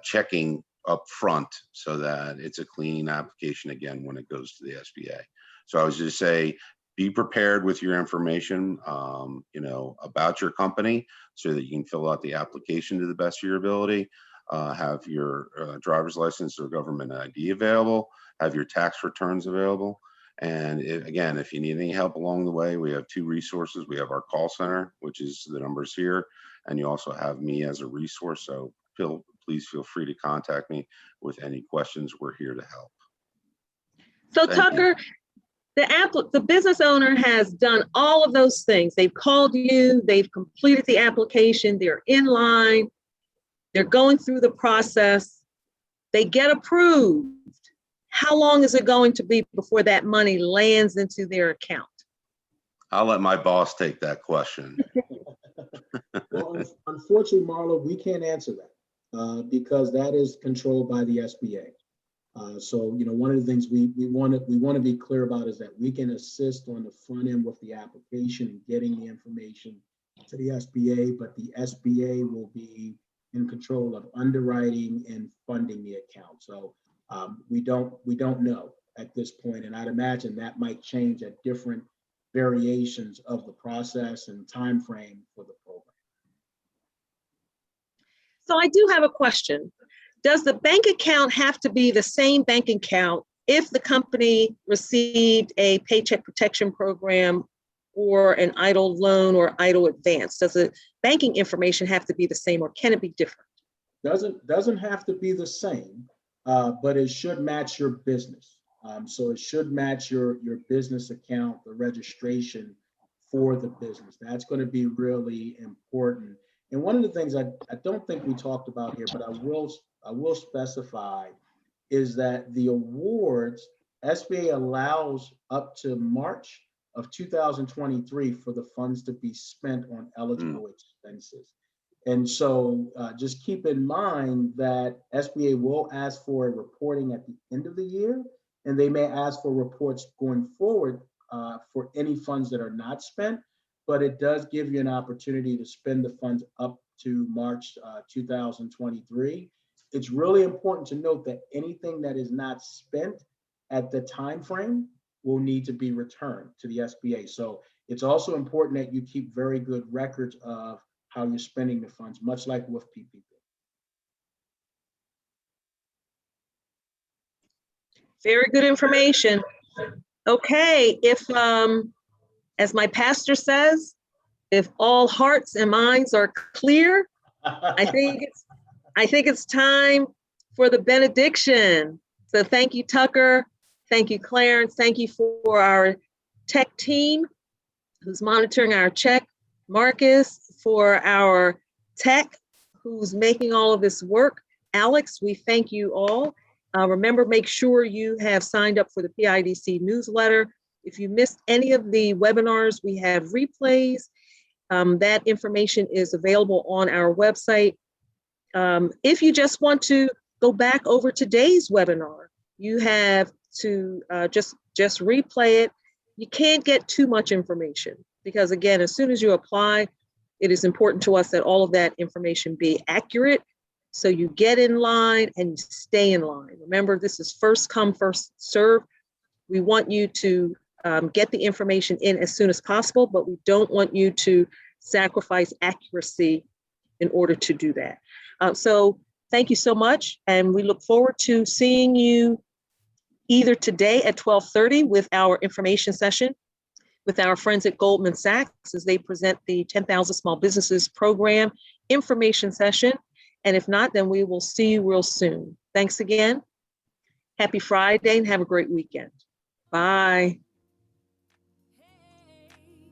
checking up front so that it's a clean application again when it goes to the SBA. So I was just say, be prepared with your information, about your company so that you can fill out the application to the best of your ability. Have your driver's license or government ID available, have your tax returns available. And if you need any help along the way, we have two resources. We have our call center, which is the numbers here, and you also have me as a resource. So please feel free to contact me with any questions. We're here to help. So Tucker, the business owner has done all of those things. They've called you, they've completed the application, they're in line, they're going through the process, they get approved. How long is it going to be before that money lands into their account? I'll let my boss take that question. Well, unfortunately, Marla, we can't answer that because that is controlled by the SBA. So, one of the things we want to be clear about is that we can assist on the front end with the application and getting the information to the SBA, but the SBA will be in control of underwriting and funding the account. So we don't know at this point, and I'd imagine that might change at different variations of the process and time frame for the program. So I do have a question. Does the bank account have to be the same bank account if the company received a Paycheck Protection Program or an EIDL loan or EIDL advance? Does the banking information have to be the same, or can it be different? Doesn't have to be the same, but it should match your business. So it should match your business account, the registration for the business. That's going to be really important. And one of the things I don't think we talked about here, but I will specify, is that the awards, SBA allows up to March of 2023 for the funds to be spent on eligible expenses. And so just keep in mind that SBA will ask for a reporting at the end of the year, and they may ask for reports going forward for any funds that are not spent, but it does give you an opportunity to spend the funds up to March 2023. It's really important to note that anything that is not spent at the time frame will need to be returned to the SBA. So it's also important that you keep very good records of how you're spending the funds, much like with PPP. Very good information. Okay, if, as my pastor says, if all hearts and minds are clear, I think it's time for the benediction. So thank you, Tucker. Thank you, Clarence. Thank you for our tech team who's monitoring our check. Marcus, for our tech who's making all of this work. Alex, we thank you all. Remember, make sure you have signed up for the PIDC newsletter. If you missed any of the webinars, we have replays. That information is available on our website. If you just want to go back over today's webinar, you have to just replay it. You can't get too much information because, again, as soon as you apply, it is important to us that all of that information be accurate. So you get in line and you stay in line. Remember, this is first come, first serve. We want you to get the information in as soon as possible, but we don't want you to sacrifice accuracy in order to do that. So thank you so much. And we look forward to seeing you either today at 12:30 with our information session with our friends at Goldman Sachs as they present the 10,000 Small Businesses Program information session. And if not, then we will see you real soon. Thanks again. Happy Friday and have a great weekend. Bye.